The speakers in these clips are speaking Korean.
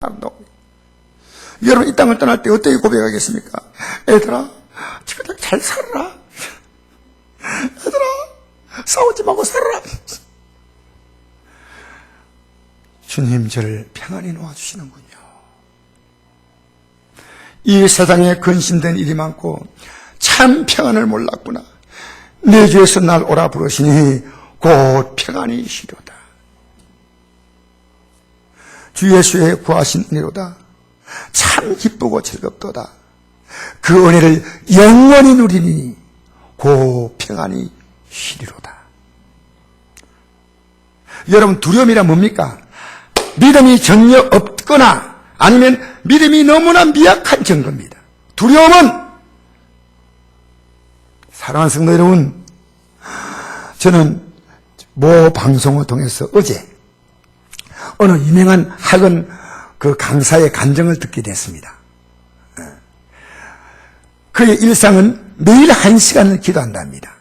여러분 이 땅을 떠날 때 어떻게 고백하겠습니까? 얘들아 지금 잘 살아라. 얘들아 싸우지 말고 살아라. 주님 저를 평안히 놓아주시는군요. 이 세상에 근심된 일이 많고 참 평안을 몰랐구나. 내 주에서 날 오라 부르시니 곧 평안이 시로다. 주 예수의 구하신 은혜로다. 참 기쁘고 즐겁도다. 그 은혜를 영원히 누리니 곧 평안이 시리로다. 여러분 두려움이란 뭡니까? 믿음이 전혀 없거나 아니면 믿음이 너무나 미약한 증거입니다. 두려움은, 사랑하는 성도 여러분, 저는 모 방송을 통해서 어제 어느 유명한 학원 그 강사의 간증을 듣게 됐습니다. 그의 일상은 매일 1시간을 기도한답니다.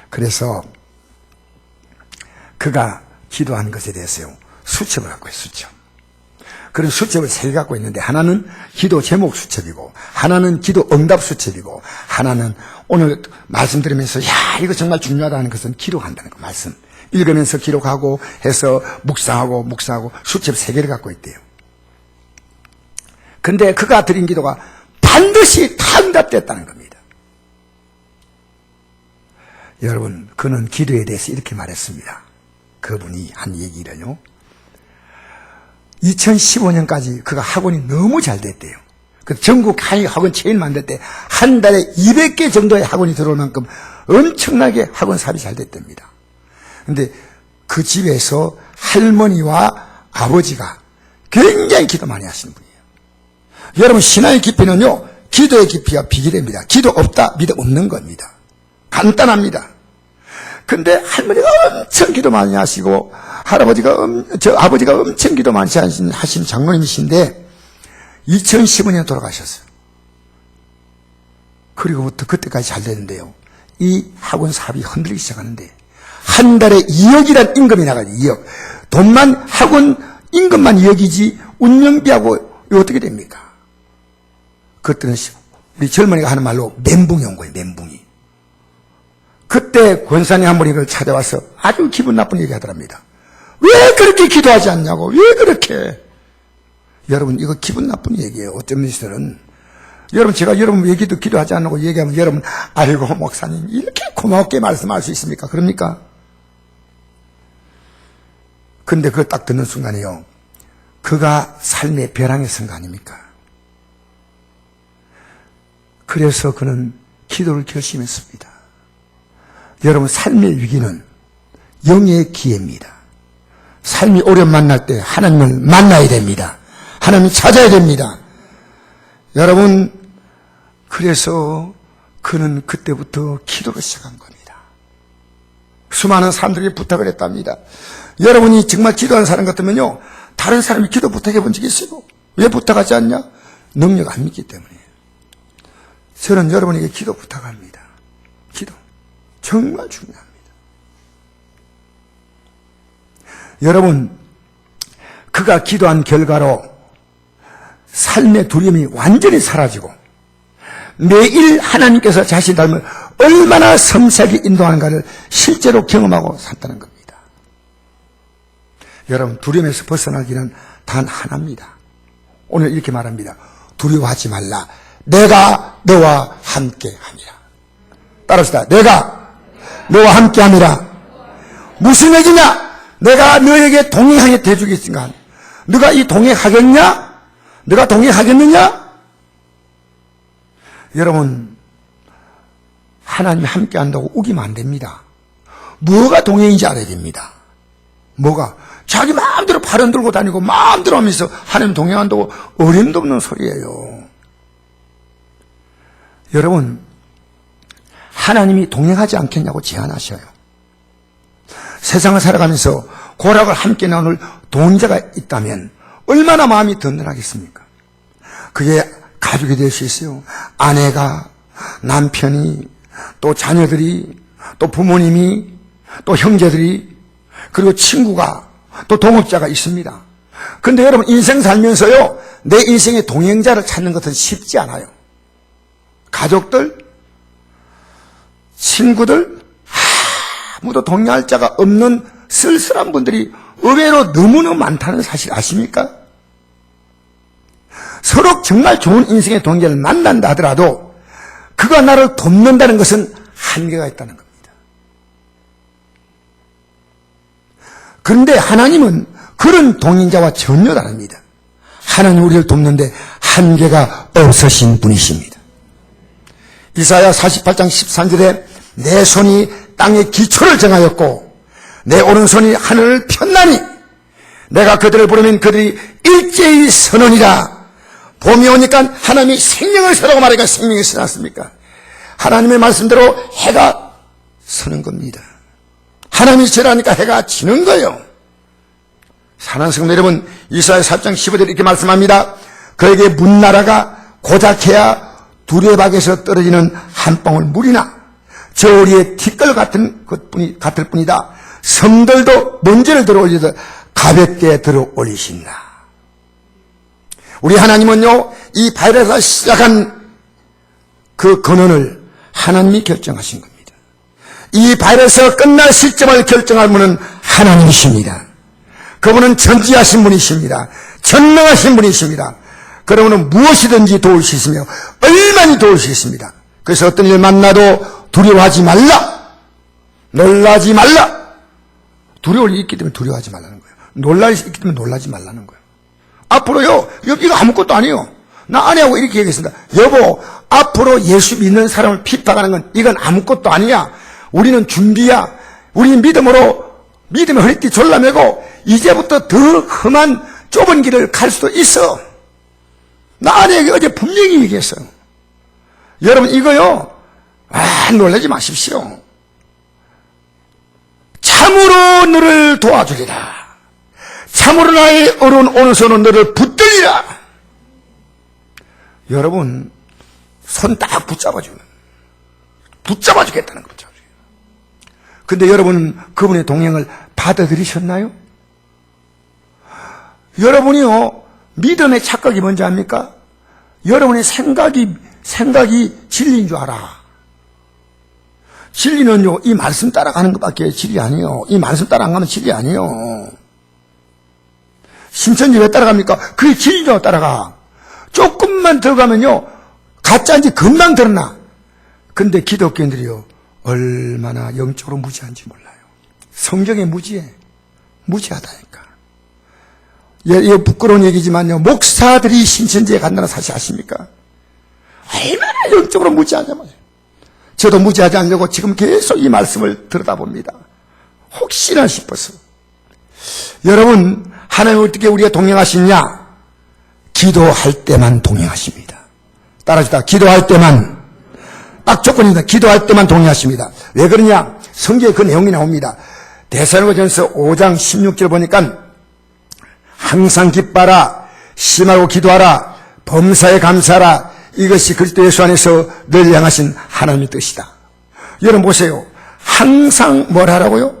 그래서 그가 기도한 것에 대해서요, 수첩을 갖고 있어요. 수첩. 그런 수첩을 3개 갖고 있는데, 하나는 기도 제목 수첩이고, 하나는 기도 응답 수첩이고, 하나는 오늘 말씀드리면서 야 이거 정말 중요하다는 것은 기록한다는 거, 말씀 읽으면서 기록하고 해서 묵상하고 수첩 3개를 갖고 있대요. 근데 그가 드린 기도가 반드시 다 응답됐다는 겁니다. 여러분, 그는 기도에 대해서 이렇게 말했습니다. 그분이 한 얘기를요, 2015년까지 그가 학원이 너무 잘 됐대요. 전국 학원 제일 만들 때 한 달에 200개 정도의 학원이 들어올 만큼 엄청나게 학원 사업이 잘 됐답니다. 근데 그 집에서 할머니와 아버지가 굉장히 기도 많이 하시는 분이에요. 여러분, 신앙의 깊이는요, 기도의 깊이가 비교됩니다. 기도 없다, 믿음 없는 겁니다. 간단합니다. 근데 할머니가 엄청 기도 많이 하시고 아버지가 엄청 기도 많이 하신 장로님이신데 2015년에 돌아가셨어요. 그리고부터 그때까지 잘 되는데요, 이 학원 사업이 흔들리기 시작하는데 한 달에 2억이란 임금이 나가죠. 2억. 돈만, 학원 임금만 2억이지 운영비하고 이거 어떻게 됩니까? 그때는 우리 젊은이가 하는 말로 멘붕이 온 거예요. 멘붕이. 그때 권사님 한 분이 그걸 찾아와서 아주 기분 나쁜 얘기 하더랍니다. 왜 그렇게 기도하지 않냐고. 왜 그렇게. 여러분, 이거 기분 나쁜 얘기예요. 어떤 분들은. 여러분, 제가 여러분 왜 기도하지 않냐고 얘기하면 여러분, 아이고 목사님 이렇게 고맙게 말씀할 수 있습니까? 그럽니까? 근데 그걸 딱 듣는 순간에요, 그가 삶의 벼랑에 선 거 아닙니까? 그래서 그는 기도를 결심했습니다. 여러분, 삶의 위기는 영의 기회입니다. 삶이 어려움 만날 때 하나님을 만나야 됩니다. 하나님을 찾아야 됩니다. 여러분, 그래서 그는 그때부터 기도를 시작한 겁니다. 수많은 사람들이 부탁을 했답니다. 여러분이 정말 기도하는 사람 같으면요, 다른 사람이 기도 부탁해 본 적이 있어요? 왜 부탁하지 않냐? 능력 안 믿기 때문이에요. 저는 여러분에게 기도 부탁합니다. 기도 정말 중요합니다. 여러분, 그가 기도한 결과로 삶의 두려움이 완전히 사라지고 매일 하나님께서 자신의 삶을 얼마나 섬세하게 인도하는가를 실제로 경험하고 산다는 겁니다. 여러분, 두려움에서 벗어나는 길은 단 하나입니다. 오늘 이렇게 말합니다. 두려워하지 말라. 내가 너와 함께 함이라. 따라합시다. 내가 너와 함께 함이라. 무슨 얘기냐? 내가 너에게 동행하게 대주겠으니까. 너가 이 동행하겠냐? 너가 동행하겠느냐? 여러분, 하나님이 함께 한다고 우기면 안 됩니다. 뭐가 동행인지 알아야 됩니다. 뭐가? 자기 마음대로 팔은 들고 다니고 마음대로 하면서 하나님 동행한다고 어림도 없는 소리예요. 여러분, 하나님이 동행하지 않겠냐고 제안하셔요. 세상을 살아가면서 고락을 함께 나눌 동자가 있다면 얼마나 마음이 든든하겠습니까? 그게 가족이 될 수 있어요. 아내가, 남편이, 또 자녀들이, 또 부모님이, 또 형제들이, 그리고 친구가, 또 동업자가 있습니다. 근데 여러분, 인생 살면서요, 내 인생의 동행자를 찾는 것은 쉽지 않아요. 가족들, 친구들, 아무도 동행할 자가 없는 쓸쓸한 분들이 의외로 너무너무 많다는 사실 아십니까? 서로 정말 좋은 인생의 동행자를 만난다 하더라도 그가 나를 돕는다는 것은 한계가 있다는 겁니다. 그런데 하나님은 그런 동행자와 전혀 다릅니다. 하나님 우리를 돕는데 한계가 없으신 분이십니다. 이사야 48장 13절에 내 손이 땅의 기초를 정하였고 내 오른손이 하늘을 폈나니 내가 그들을 부르면 그들이 일제히 서느니라. 봄이 오니까 하나님이 생명을 서라고 말하니까 생명이 서지 않습니까? 하나님의 말씀대로 해가 서는 겁니다. 하나님이 지라니까 해가 지는 거예요. 사랑하는 성도 여러분, 이사야 4장 15절 이렇게 말씀합니다. 그에게 문나라가 고작해야 두레박에서 떨어지는 한 방울 물이나 저울이의 티끌 같을 뿐이다. 섬들도 먼지를 들어 올리듯 가볍게 들어 올리신다. 우리 하나님은요, 이 바이러스가 시작한 그 근원을 하나님이 결정하신 겁니다. 이 바이러스가 끝날 시점을 결정할 분은 하나님이십니다. 그분은 전지하신 분이십니다. 전능하신 분이십니다. 그러므로 무엇이든지 도울 수 있으며 얼마나 도울 수 있습니다. 그래서 어떤 일 만나도 두려워하지 말라. 놀라지 말라. 두려울 일이 있기 때문에 두려워하지 말라는 거예요. 놀랄 일이 있기 때문에 놀라지 말라는 거예요. 앞으로요, 이거 아무것도 아니에요. 나 아니하고 이렇게 얘기했습니다. 여보, 앞으로 예수 믿는 사람을 핍박하는 건 이건 아무것도 아니야. 우리는 준비야. 우리 믿음의 허리띠 졸라매고 이제부터 더 험한 좁은 길을 갈 수도 있어. 나 아내에게 어제 분명히 얘기했어요. 여러분, 이거요, 놀라지 마십시오. 참으로 너를 도와주리라. 참으로 나의 어려운 오른손은 너를 붙들리라. 여러분, 손 딱 붙잡아주겠다는 거죠. 근데 여러분은 그분의 동행을 받아들이셨나요? 여러분이요, 믿음의 착각이 뭔지 압니까? 여러분의 생각이 진리인 줄 알아. 진리는요, 이 말씀 따라가는 것밖에 진리 아니에요. 이 말씀 따라 안 가면 진리 아니에요. 신천지 왜 따라갑니까? 그게 진리로 따라가. 조금만 더 가면요, 가짜인지 금방 드러나. 근데 기독교인들이요, 얼마나 영적으로 무지한지 몰라요. 성경에 무지하다니까. 예, 부끄러운 얘기지만요, 목사들이 신천지에 간다는 사실 아십니까? 얼마나 영적으로 무지하냐 말이에요. 저도 무지하지 않으려고 지금 계속 이 말씀을 들여다봅니다. 혹시나 싶어서. 여러분, 하나님 어떻게 우리가 동행하시냐? 기도할 때만 동행하십니다. 따라합시다. 기도할 때만. 딱 조건입니다. 기도할 때만 동행하십니다. 왜 그러냐? 성경에 그 내용이 나옵니다. 데살로니가전서 5장 16절 보니까 항상 기뻐하라, 심하고 기도하라, 범사에 감사하라. 이것이 그리스도 예수 안에서 늘 향하신 하나님의 뜻이다. 여러분 보세요. 항상 뭘 하라고요?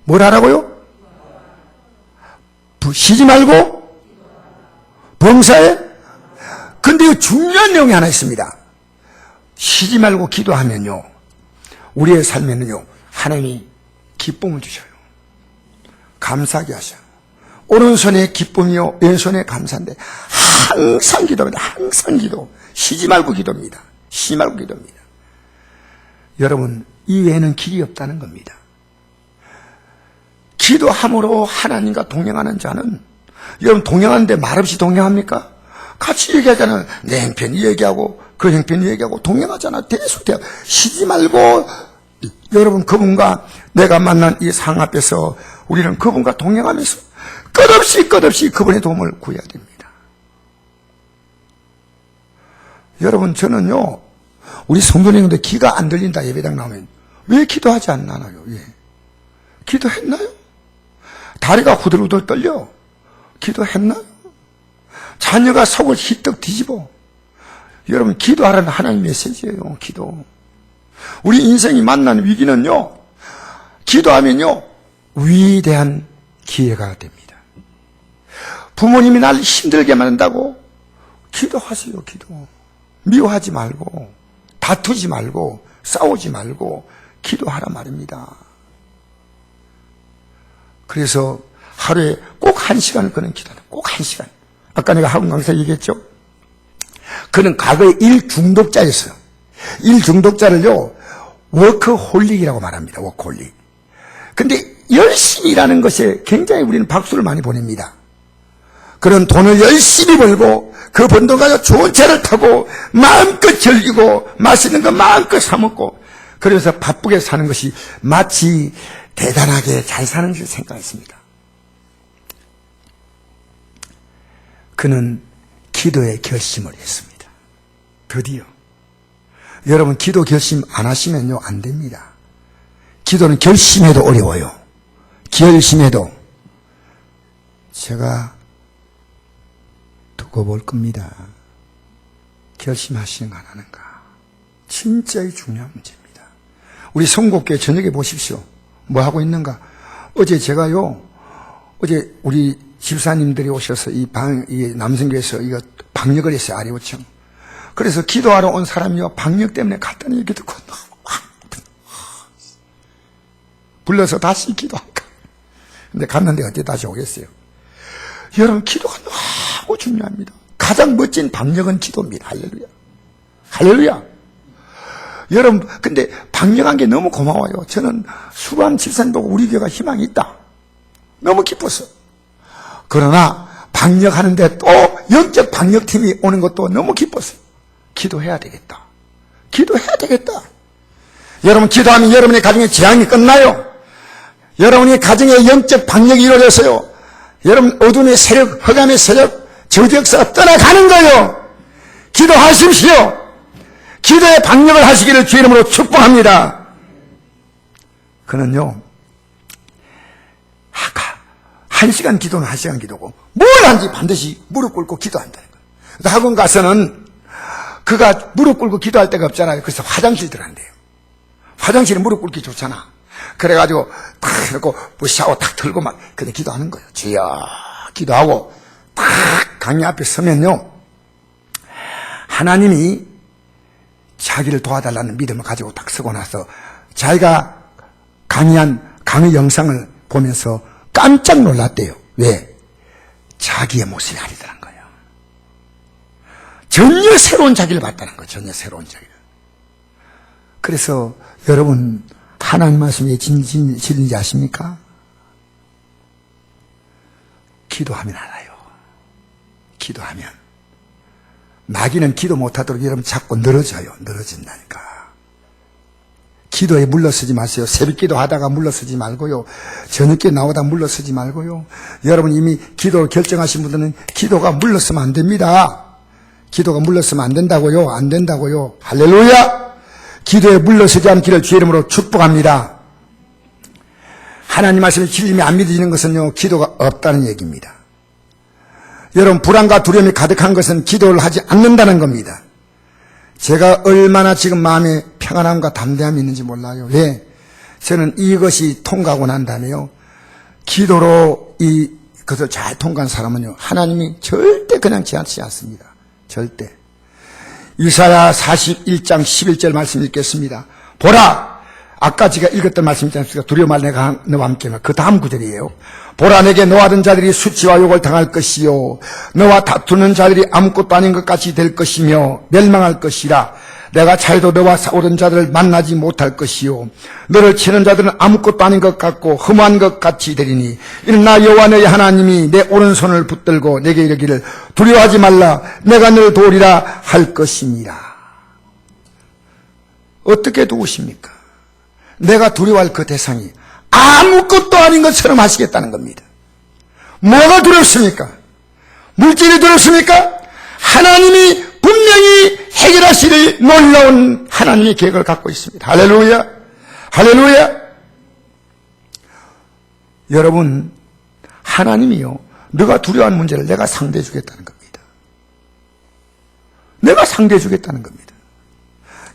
뭘 하라고요? 쉬지 말고 범사에. 근데 중요한 내용이 하나 있습니다. 쉬지 말고 기도하면요, 우리의 삶에는요, 하나님이 기쁨을 주셔요. 감사하게 하셔요. 오른손에 기쁨이요, 왼손에 감사인데 항상 기도입니다. 항상 기도. 쉬지 말고 기도입니다. 쉬지 말고 기도입니다. 여러분, 이 외에는 길이 없다는 겁니다. 기도함으로 하나님과 동행하는 자는, 여러분 동행하는데 말없이 동행합니까? 같이 얘기하잖아요. 내 형편 얘기하고 그 형편 얘기하고 동행하잖아. 계속 쉬지 말고. 여러분, 그분과 내가 만난 이 상 앞에서 우리는 그분과 동행하면서 끝없이 그분의 도움을 구해야 됩니다. 여러분, 저는요, 우리 성도님들 귀가 안 들린다 예배당 나오면 왜 기도하지 않나요? 예. 기도했나요? 다리가 후들후들 떨려. 기도했나요? 자녀가 속을 휘떡 뒤집어. 여러분, 기도하라는 하나님 메시지예요. 기도. 우리 인생이 만난 위기는요, 기도하면요, 위대한 기회가 됩니다. 부모님이 날 힘들게 만든다고 기도하세요. 기도. 미워하지 말고 다투지 말고 싸우지 말고 기도하라 말입니다. 그래서 하루에 꼭 1시간을 그는 기도하는, 꼭 1시간. 아까 내가 학원 강사 얘기했죠? 그는 과거에 일 중독자였어요. 일 중독자를요, 워커홀릭이라고 말합니다. 워커홀릭. 근데 열심히 일하는 것에 굉장히 우리는 박수를 많이 보냅니다. 그런 돈을 열심히 벌고 그 번 돈 가지고 좋은 차를 타고 마음껏 즐기고 맛있는 거 마음껏 사 먹고 그러면서 바쁘게 사는 것이 마치 대단하게 잘 사는 줄 생각했습니다. 그는 기도의 결심을 했습니다. 드디어. 여러분, 기도 결심 안 하시면요, 안 됩니다. 기도는 결심해도 어려워요. 결심해도. 제가 두고 볼 겁니다. 결심하시는 거 안 하는가. 진짜 중요한 문제입니다. 우리 성곡교회 저녁에 보십시오. 뭐 하고 있는가. 어제 제가요, 어제 우리 집사님들이 오셔서 이 남성교회에서 이거 방역을 했어요. 아래오청. 그래서 기도하러 온 사람이요, 방역 때문에 갔다는 얘기 듣고 불러서 다시 기도할까. 근데 갔는데 어떻게 다시 오겠어요? 여러분, 기도가 너무 중요합니다. 가장 멋진 방역은 기도입니다. 할렐루야. 할렐루야. 여러분, 근데 방역한 게 너무 고마워요. 저는 수반 집사님 보고 우리 교회가 희망이 있다. 너무 기뻤어. 그러나 방역하는데 또 영적 방역팀이 오는 것도 너무 기뻤어요. 기도해야 되겠다. 기도해야 되겠다. 여러분, 기도하면 여러분의 가정의 재앙이 끝나요. 여러분의 가정의 영적 방역이 이루어졌어요. 여러분, 어둠의 세력, 흑암의 세력, 저주 역사가 떠나가는 거예요. 기도하십시오. 기도의 방역을 하시기를 주의 이름으로 축복합니다. 그는요, 아까 1시간 기도는 1시간 기도고 뭘 하는지 반드시 무릎 꿇고 기도한다는 거예요. 학원 가서는 그가 무릎 꿇고 기도할 데가 없잖아요. 그래서 화장실 들어간대요. 화장실에 무릎 꿇기 좋잖아. 그래가지고 탁 이러고 뭐 샤워 탁 들고 막 그냥 기도하는 거예요. 주여 기도하고 탁 강의 앞에 서면요, 하나님이 자기를 도와달라는 믿음을 가지고 딱 서고 나서 자기가 강의한 강의 영상을 보면서 깜짝 놀랐대요. 왜? 자기의 모습이 아니더란 거예요. 전혀 새로운 자기를 봤다는 거예요. 전혀 새로운 자기를. 그래서 여러분, 하나님 말씀이 왜 진리인지 아십니까? 기도하면 알아요. 기도하면. 마귀는 기도 못하도록 여러분 자꾸 늘어져요. 늘어진다니까. 기도에 물러서지 마세요. 새벽 기도 하다가 물러서지 말고요. 저녁에 나오다 물러서지 말고요. 여러분 이미 기도를 결정하신 분들은 기도가 물러서면 안 됩니다. 기도가 물러서면 안 된다고요. 안 된다고요. 할렐루야! 기도에 물러서지 않기를 주의 이름으로 축복합니다. 하나님 말씀이 진림이 안 믿어지는 것은요, 기도가 없다는 얘기입니다. 여러분, 불안과 두려움이 가득한 것은 기도를 하지 않는다는 겁니다. 제가 얼마나 지금 마음에 평안함과 담대함이 있는지 몰라요. 왜? 저는 이것이 통과하고 난 다음에요, 기도로 그것을 잘 통과한 사람은요, 하나님이 절대 그냥 지나치지 않습니다. 절대. 이사야 41장 11절 말씀 읽겠습니다. 보라! 아까 제가 읽었던 말씀 있지 않습니까? 두려워 말 내가 너와 함께가. 그 다음 구절이에요. 보라, 내게 노하던 자들이 수치와 욕을 당할 것이요, 너와 다투는 자들이 아무것도 아닌 것 같이 될 것이며 멸망할 것이라. 내가 잘도 너와 싸우던 자들을 만나지 못할 것이요, 너를 치는 자들은 아무것도 아닌 것 같고 흠한 것 같이 되리니, 이는 나 여호와 너희 하나님이 내 오른손을 붙들고 내게 이르기를 두려워하지 말라, 내가 너를 도우리라 할 것이니라. 어떻게 도우십니까? 내가 두려워할 그 대상이 아무것도 아닌 것처럼 하시겠다는 겁니다. 뭐가 두렵습니까? 물질이 두렵습니까? 하나님이 분명히 해결하시를 놀라운 하나님의 계획을 갖고 있습니다. 할렐루야! 할렐루야! 여러분, 하나님이요, 너가 두려워하는 문제를 내가 상대해 주겠다는 겁니다. 내가 상대해 주겠다는 겁니다.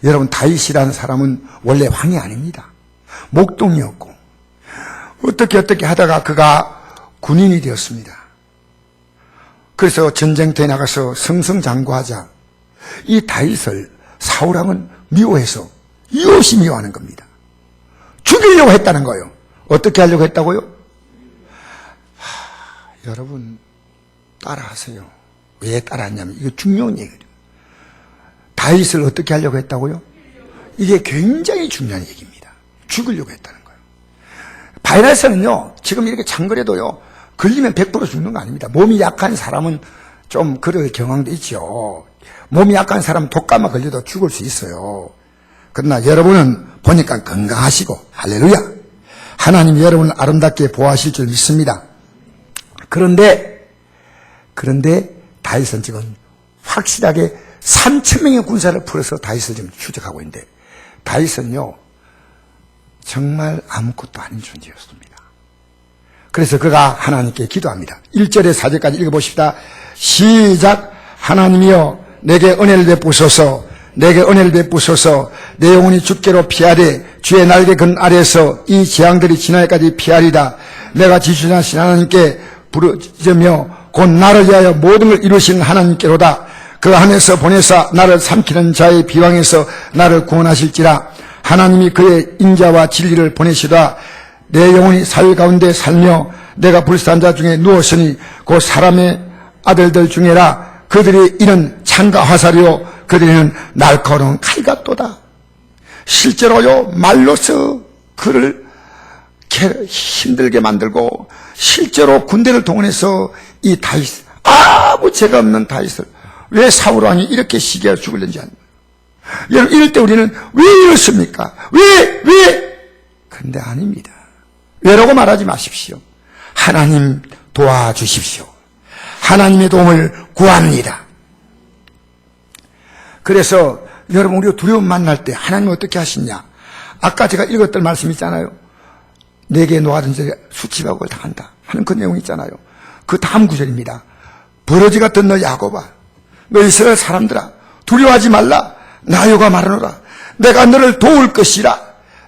여러분, 다윗이라는 사람은 원래 왕이 아닙니다. 목동이었고, 어떻게 하다가 그가 군인이 되었습니다. 그래서 전쟁터에 나가서 승승장구하자 이 다윗을 사울왕은 미워해서 이유 없이 미워하는 겁니다. 죽이려고 했다는 거예요. 어떻게 하려고 했다고요? 여러분 따라하세요. 왜 따라하냐면 이거 중요한 얘기예요. 다윗을 어떻게 하려고 했다고요? 이게 굉장히 중요한 얘기입니다. 죽이려고 했다는 거예요. 바이러스는요 지금 이렇게 장거리도요 걸리면 100% 죽는 거 아닙니다. 몸이 약한 사람은 좀 그럴 경향도 있죠. 몸이 약한 사람은 독감에 걸려도 죽을 수 있어요. 그러나 여러분은 보니까 건강하시고 할렐루야. 하나님이 여러분을 아름답게 보호하실 줄 믿습니다. 그런데 다윗은 지금 확실하게 3,000명의 군사를 풀어서 다윗을 지금 추적하고 있는데 다윗은요 정말 아무것도 아닌 존재였습니다. 그래서 그가 하나님께 기도합니다. 1절에 4절까지 읽어보십시다. 시작. 하나님이여 내게 은혜를 베푸소서. 내게 은혜를 베푸소서. 내 영혼이 주께로 피하되 주의 날개 근 아래에서 이 재앙들이 지나기까지 피하리다. 내가 지주하신 하나님께 부르짖으며 곧 나를 위하여 모든 걸 이루신 하나님께로다. 그 안에서 보내사 나를 삼키는 자의 비방에서 나를 구원하실지라. 하나님이 그의 인자와 진리를 보내시다. 내 영혼이 사회 가운데 살며 내가 불쌍한 자 중에 누웠으니 곧 사람의 아들들 중에라. 그들이 이는 창과 화살이요 그들은 날카로운 칼 같도다. 실제로요 말로서 그를 힘들게 만들고 실제로 군대를 동원해서 이 다윗 아무 죄가 없는 다윗을 왜 사울왕이 이렇게 시기하여 죽을는지 아는 거예요. 여러분 이럴 때 우리는 왜 이렇습니까? 왜? 그런데 아닙니다. 왜라고 말하지 마십시오. 하나님 도와주십시오. 하나님의 도움을 구합니다. 그래서 여러분 우리가 두려움 만날 때 하나님 어떻게 하시냐. 아까 제가 읽었던 말씀 있잖아요. 내게 노하던 자가 수치박을 당한다 하는 그 내용 있잖아요. 그 다음 구절입니다. 버러지 같은 너 야곱아, 너 이스라엘 사람들아, 두려워하지 말라. 나 여호와 말하노라. 내가 너를 도울 것이라.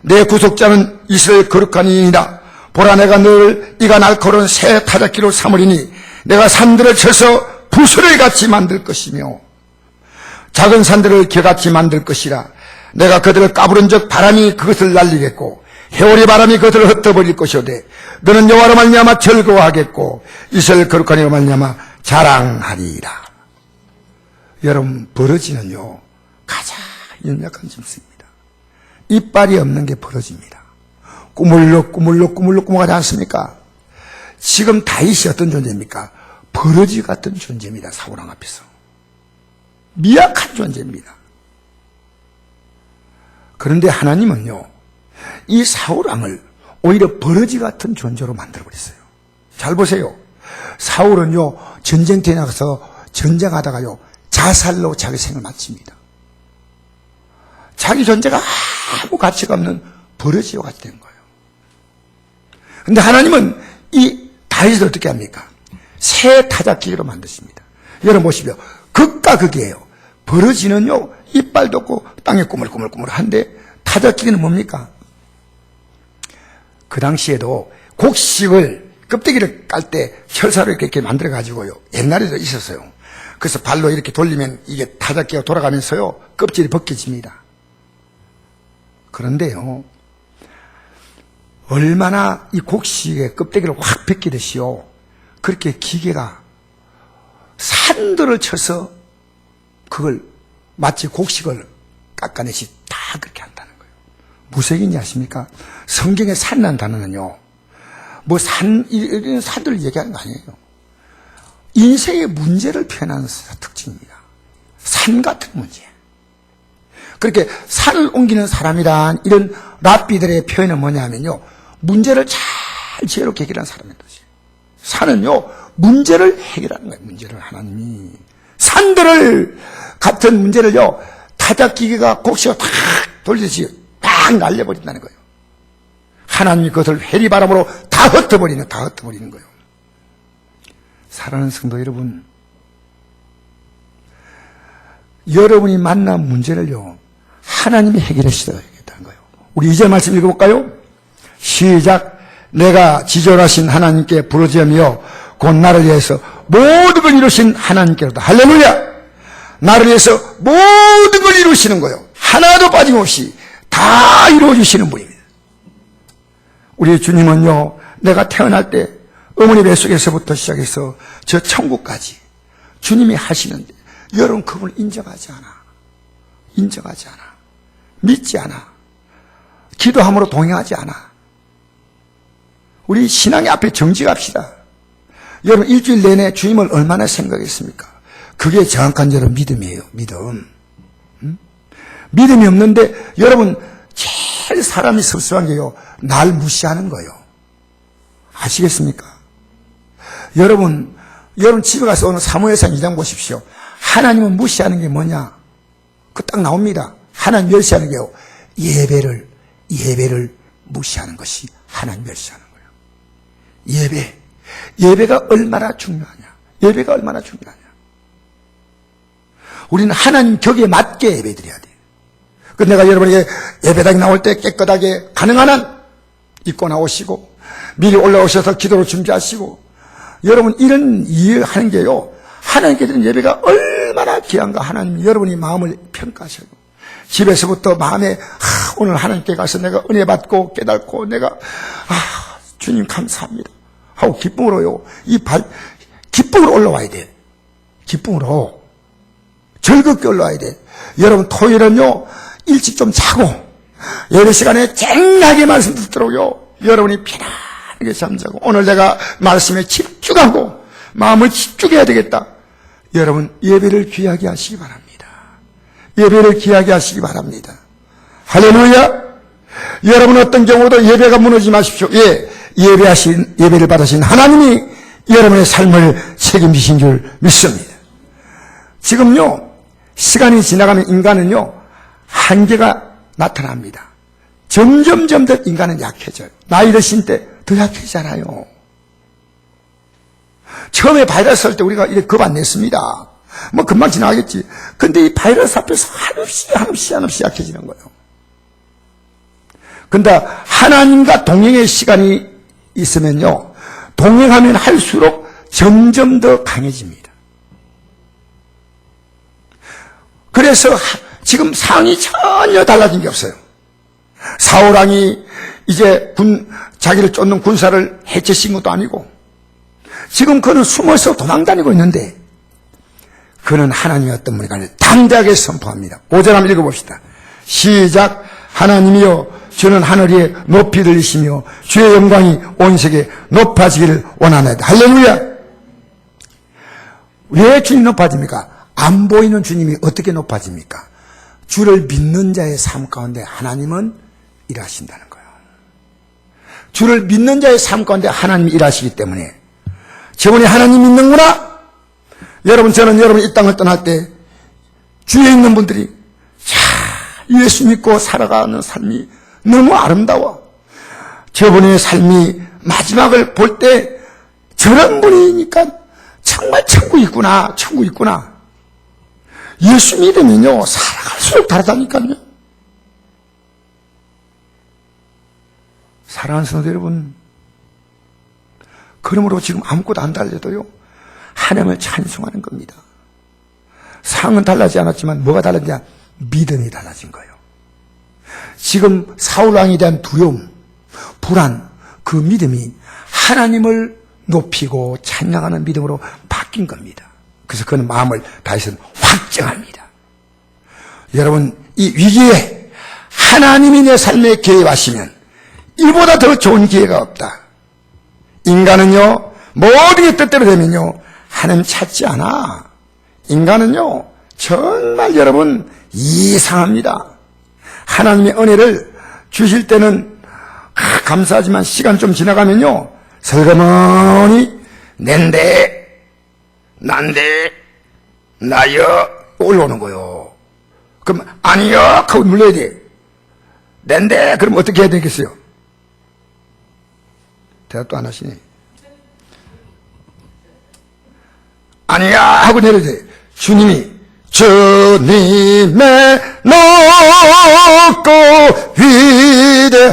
내 구속자는 이스라엘 거룩한 이인이라. 보라 내가 너를 이가 날카로운 새 타작기로 삼으리니 내가 산들을 쳐서 부스를 같이 만들 것이며 작은 산들을 겨같이 만들 것이라. 내가 그들을 까부른 적 바람이 그것을 날리겠고 해오리 바람이 그들을 흩어버릴 것이오되 너는 여호와로 말미암아 즐거워하겠고 이스라엘 거룩한 이로 말미암아 자랑하리라. 여러분 버러지는요 가장 연약한 짐승입니다. 이빨이 없는 게 버러지입니다. 꾸물럭 하지 않습니까? 지금 다윗이 어떤 존재입니까? 버러지 같은 존재입니다. 사울왕 앞에서 미약한 존재입니다. 그런데 하나님은요 이 사울왕을 오히려 버러지 같은 존재로 만들어버렸어요. 잘 보세요. 사울은요 전쟁터에 나가서 전쟁하다가요 자살로 자기 생을 마칩니다. 자기 존재가 아무 가치가 없는 버러지와 같이 된 거예요. 그런데 하나님은 이 다윗을 어떻게 합니까? 새 타작기로 만드십니다. 여러분 보십시오. 극과 극이에요. 버러지는요 이빨도 없고 땅에 꾸물꾸물한데 타작기는 뭡니까? 그 당시에도 곡식을 껍데기를 깔 때 철사로 이렇게 만들어 가지고요 옛날에도 있었어요. 그래서 발로 이렇게 돌리면 이게 타작기가 돌아가면서요 껍질이 벗겨집니다. 그런데요 얼마나 이 곡식의 껍데기를 확 벗기듯이요 그렇게 기계가 산들을 쳐서 그걸 마치 곡식을 깎아내시 다 그렇게 한다는 거예요. 무슨 얘기인지 아십니까? 성경에 산이라는 단어는요 뭐 이런 산들을 얘기하는 거 아니에요. 인생의 문제를 표현하는 특징입니다. 산 같은 문제. 그렇게 산을 옮기는 사람이란 이런 랍비들의 표현은 뭐냐면요 문제를 잘 지혜롭게 해결하는 사람인 거지. 산은요 문제를 해결하는 거예요. 문제를 하나님이 산들을 같은 문제를요 타작기계가 곡식을 탁 돌리듯이 딱 날려버린다는 거예요. 하나님이 그것을 회리바람으로 다 흩어버리는 거예요. 사랑하는 성도 여러분, 여러분이 만난 문제를요 하나님이 해결하시다는 거예요. 우리 2절 말씀 읽어볼까요? 시작. 내가 지존하신 하나님께 부르짖으며 곧 나를 위해서 모든 걸 이루신 하나님께로다. 할렐루야! 나를 위해서 모든 걸 이루시는 거예요. 하나도 빠짐없이 다 이루어주시는 분입니다. 우리 주님은요, 내가 태어날 때 어머니 뱃속에서부터 시작해서 저 천국까지 주님이 하시는데 여러분 그분을 인정하지 않아. 인정하지 않아. 믿지 않아. 기도함으로 동행하지 않아. 우리 신앙의 앞에 정직합시다. 여러분 일주일 내내 주님을 얼마나 생각했습니까? 그게 정확한 여러분 믿음이에요. 믿음. 믿음이 없는데 여러분 제일 사람이 섭섭한 게요, 날 무시하는 거예요. 아시겠습니까? 여러분 집에 가서 오늘 사무엘상 2장 보십시오. 하나님은 무시하는 게 뭐냐? 그 딱 나옵니다. 하나님 멸시하는 게요, 예배를 무시하는 것이 하나님 멸시하는 거예요. 예배가 얼마나 중요하냐? 예배가 얼마나 중요하냐? 우리는 하나님 격에 맞게 예배드려야 돼요. 그 내가 여러분에게 예배당에 나올 때 깨끗하게 가능한 한 입고 나오시고 미리 올라오셔서 기도로 준비하시고, 여러분 이런 이해하는 게요, 하나님께 드리는 예배가 얼마나 귀한가 하나님이 여러분이 마음을 평가하셔요. 집에서부터 마음에 오늘 하나님께 가서 내가 은혜 받고 깨닫고 내가 주님 감사합니다 하고 기쁨으로요, 기쁨으로 올라와야 돼. 기쁨으로 즐겁게 올라와야 돼. 여러분 토요일은요 일찍 좀 자고 예배 시간에 쨍하게 말씀 듣도록요 여러분이 편안하게 잠자고, 오늘 내가 말씀에 집중하고 마음을 집중해야 되겠다. 여러분 예배를 귀하게 하시기 바랍니다. 예배를 귀하게 하시기 바랍니다. 할렐루야. 여러분 어떤 경우도 예배가 무너지지 마십시오. 예배를 받으신 하나님이 여러분의 삶을 책임지신 줄 믿습니다. 지금요 시간이 지나가면 인간은요 한계가 나타납니다. 점점 더 인간은 약해져요. 나이 드신 때 더 약해지잖아요. 처음에 바이러스 할 때 우리가 이렇게 겁 안 냈습니다. 뭐 금방 지나가겠지. 근데 이 바이러스 앞에서 한없이 약해지는 거예요. 근데 하나님과 동행의 시간이 있으면요, 동행하면 할수록 점점 더 강해집니다. 그래서 지금 상황이 전혀 달라진 게 없어요. 사울왕이 이제 자기를 쫓는 군사를 해체시킨 것도 아니고, 지금 그는 숨어서 도망다니고 있는데, 그는 하나님의 어떤 분인가를 당대하게 선포합니다. 5절 한번 읽어봅시다. 시작. 하나님이여, 주는 하늘 위에 높이 들리시며 주의 영광이 온 세계에 높아지기를 원하나이다. 할렐루야. 왜 주님 높아집니까? 안 보이는 주님이 어떻게 높아집니까? 주를 믿는 자의 삶 가운데 하나님은 일하신다는 거예요. 주를 믿는 자의 삶 가운데 하나님이 일하시기 때문에, 저번에 하나님 믿는구나. 여러분, 저는 여러분 이 땅을 떠날 때 주위에 있는 분들이 예수 믿고 살아가는 삶이 너무 아름다워. 저분의 삶이 마지막을 볼 때 저런 분이니까 정말 천국 있구나. 예수 믿으면요 살아갈수록 다르다니까요. 사랑하는 성도 여러분, 그러므로 지금 아무것도 안 달려도요 하나님을 찬송하는 겁니다. 상은 달라지지 않았지만 뭐가 달라지냐? 믿음이 달라진 거예요. 지금 사울왕에 대한 두려움, 불안, 그 믿음이 하나님을 높이고 찬양하는 믿음으로 바뀐 겁니다. 그래서 그는 마음을 다해서 확정합니다. 여러분, 이 위기에 하나님이 내 삶에 개입하시면 이보다 더 좋은 기회가 없다. 인간은요 모든 게 뜻대로 되면요 하나님 찾지 않아. 인간은요 정말 여러분 이상합니다. 하나님의 은혜를 주실 때는 감사하지만 시간 좀 지나가면요 설거머니 낸데 난데 나여 올라오는 거요. 그럼 아니요 하고 눌러야 돼. 낸데 그럼 어떻게 해야 되겠어요? 대답도 안 하시네. 아니야 하고 내려야 돼. 주님의 높고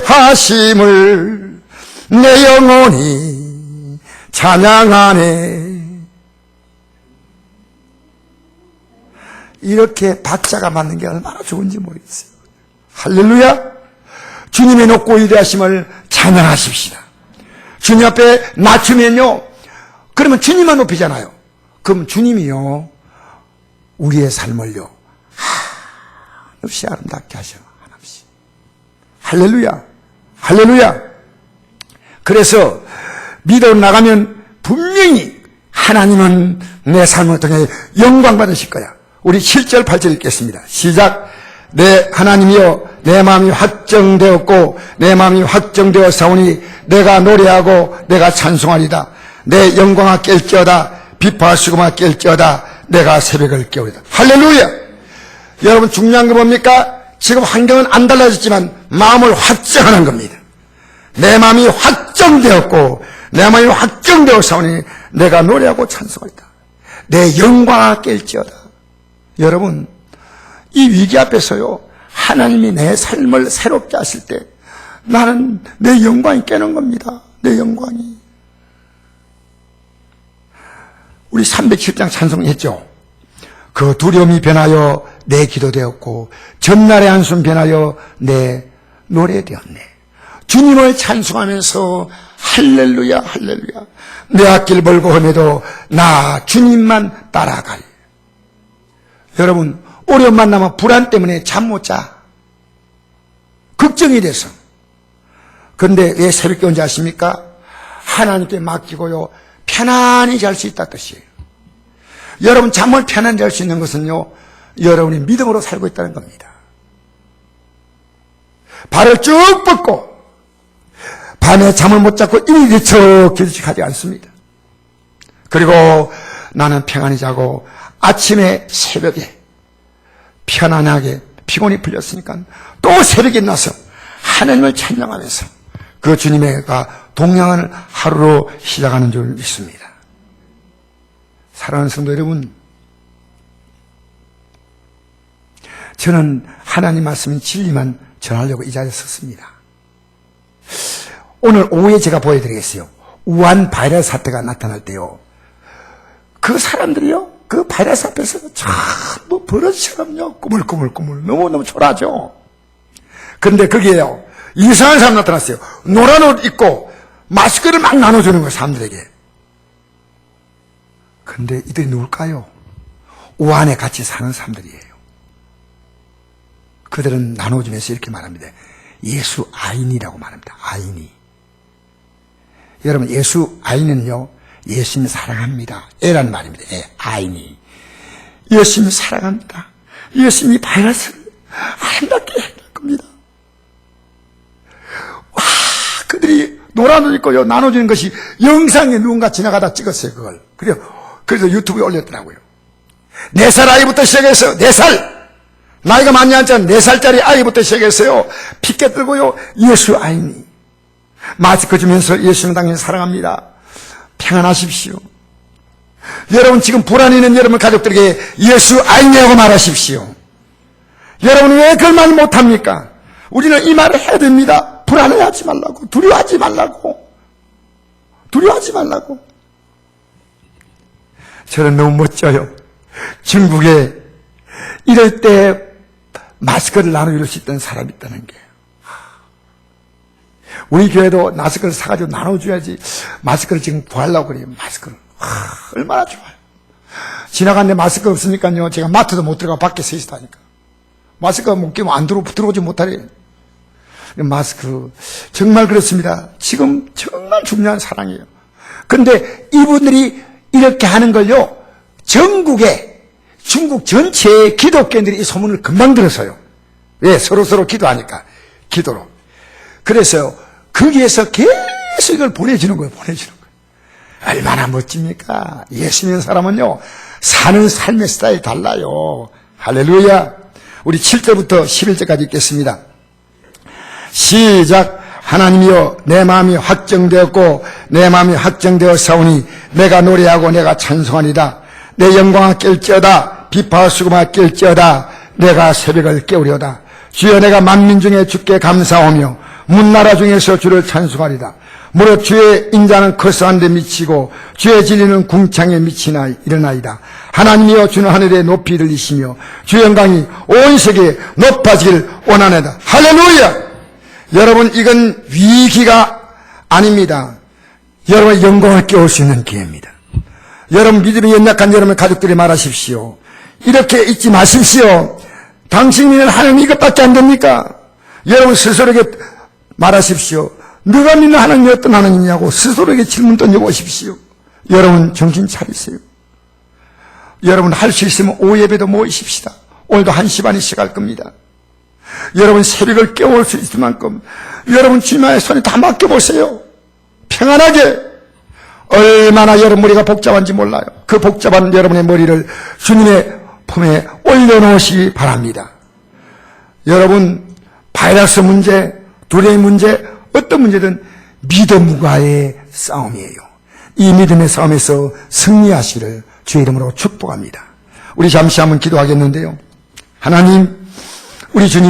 위대하심을 내 영혼이 찬양하네. 이렇게 박자가 맞는 게 얼마나 좋은지 모르겠어요. 할렐루야. 주님의 높고 위대하심을 찬양하십시다. 주님 앞에 낮추면요, 그러면 주님만 높이잖아요. 그럼 주님이요, 우리의 삶을요 한없이 아름답게 하셔. 한없이. 할렐루야. 할렐루야. 그래서 믿어 나가면 분명히 하나님은 내 삶을 통해 영광 받으실 거야. 우리 7절 8절 읽겠습니다. 시작. 내 하나님이여, 내 마음이 확정되었고 내 마음이 확정되어 사오니 내가 노래하고 내가 찬송하리다. 내 영광아 깰지어다. 비파 수고마 깰지어다. 내가 새벽을 깨우리다. 할렐루야. 여러분, 중요한 거 뭡니까? 지금 환경은 안 달라졌지만 마음을 확정하는 겁니다. 내 마음이 확정되었고 내 마음이 확정되어 사오니 내가 노래하고 찬송하리다. 내 영광아 깰지어다. 여러분, 이 위기 앞에서요, 하나님이 내 삶을 새롭게 하실 때 나는 내 영광이 깨는 겁니다. 내 영광이. 우리 310장 찬송했죠. 그 두려움이 변하여 내 기도 되었고 전날의 한숨 변하여 내 노래 되었네. 주님을 찬송하면서 할렐루야 할렐루야, 내 앞길 멀고 험해도 나 주님만 따라갈. 여러분, 어려움 만나면 불안 때문에 잠 못 자. 걱정이 돼서. 그런데 왜 새벽에 온지 아십니까? 하나님께 맡기고요, 편안히 잘 수 있다 뜻이에요. 여러분, 잠을 편안히 잘 수 있는 것은요, 여러분이 믿음으로 살고 있다는 겁니다. 발을 쭉 뻗고 밤에 잠을 못 자고 이리 뒤척하지 않습니다. 그리고 나는 평안히 자고 아침에 새벽에 편안하게 피곤이 풀렸으니까 또 새벽에 나서 하나님을 찬양하면서 그 주님과 동행하는 하루로 시작하는 줄 믿습니다. 사랑하는 성도 여러분, 저는 하나님 말씀인 진리만 전하려고 이 자리에 섰습니다. 오늘 오후에 제가 보여드리겠어요. 우한 바이러스 사태가 나타날 때요, 그 사람들이요, 그 바이러스 앞에서 전부 버릇처럼요 꾸물꾸물 너무너무 초라하죠. 그런데 거기에요, 이상한 사람 나타났어요. 노란 옷 입고 마스크를 막 나눠주는 거예요, 사람들에게. 그런데 이들이 누굴까요? 우한에 같이 사는 사람들이에요. 그들은 나눠주면서 이렇게 말합니다. 예수 아인이라고 말합니다. 아인이. 여러분, 예수 아인은요, 예수님 사랑합니다. 애라는 말입니다. 애, 아인이. 예수님 사랑합니다. 예수님이 바이러스를 아름답게 해낼 겁니다. 와, 그들이 노란 옷 입고요, 나눠주는 것이 영상에 누군가 지나가다 찍었어요, 그걸. 그래서 유튜브에 올렸더라고요. 4살 아이부터 시작해서, 4살! 나이가 많지 않잖아. 4살짜리 아이부터 시작했어요. 피켓 들고요, 예수 아인이. 마스크 주면서 예수는 당연히 사랑합니다. 평안하십시오. 여러분, 지금 불안이 있는 여러분 가족들에게 예수 아인이라고 말하십시오. 여러분, 왜 그걸 말 못합니까? 우리는 이 말을 해야 됩니다. 불안해하지 말라고, 두려워하지 말라고, 두려워하지 말라고. 저는 너무 멋져요. 중국에 이럴 때 마스크를 나눠줄 수 있던 사람이 있다는 게. 우리 교회도 마스크를 사가지고 나눠줘야지. 마스크를 지금 구하려고 그래요. 마스크를. 얼마나 좋아요. 지나갔는데 마스크 없으니까요, 제가 마트도 못 들어가 밖에 서 있다니까. 마스크가 못 끼면 안 들어오지 못하래요. 마스크 정말 그렇습니다. 지금 정말 중요한 사랑이에요. 그런데 이분들이 이렇게 하는 걸요, 전국에, 중국 전체의 기독교인들이 이 소문을 금방 들었어요. 왜? 서로 기도하니까. 기도로. 그래서 거기에서 계속 이걸 보내주는 거예요. 얼마나 멋집니까? 예수 믿는 사람은요, 사는 삶의 스타일이 달라요. 할렐루야. 우리 7절부터 11절까지 읽겠습니다. 시작. 하나님이여, 내 마음이 확정되었고 내 마음이 확정되어 사오니 내가 노래하고 내가 찬송하리다. 내 영광아 깰지어다. 비파와 수고마 깰지어다. 내가 새벽을 깨우려다. 주여, 내가 만민 중에 주께 감사하며 문나라 중에서 주를 찬송하리다. 무릇 주의 인자는 거스한 데 미치고 주의 진리는 궁창에 미치나 이르나이다. 하나님이여 주는 하늘에 높이 들리시며 주의 영광이 온 세계에 높아지길 원하나이다. 할렐루야! 여러분, 이건 위기가 아닙니다. 여러분의 영광을 깨울 수 있는 기회입니다. 여러분, 믿음이 연약한 여러분의 가족들이 말하십시오. 이렇게 잊지 마십시오. 당신은 하나님 이것밖에 안 됩니까? 여러분 스스로에게 말하십시오. 너가 믿는 하나님이 어떤 하나님이냐고 스스로에게 질문 던져보십시오. 여러분 정신 차리세요. 여러분 할 수 있으면 오후 예배도 모이십시다. 오늘도 1시 반에 시작할 겁니다. 여러분 새벽을 깨울 수 있을 만큼 여러분 주님의 손에 다 맡겨보세요. 평안하게. 얼마나 여러분 머리가 복잡한지 몰라요. 그 복잡한 여러분의 머리를 주님의 품에 올려놓으시기 바랍니다. 여러분 바이러스 문제, 두려움의 문제, 어떤 문제든 믿음과의 싸움이에요. 이 믿음의 싸움에서 승리하시기를 주의 이름으로 축복합니다. 우리 잠시 한번 기도하겠는데요. 하나님, 우리 주님의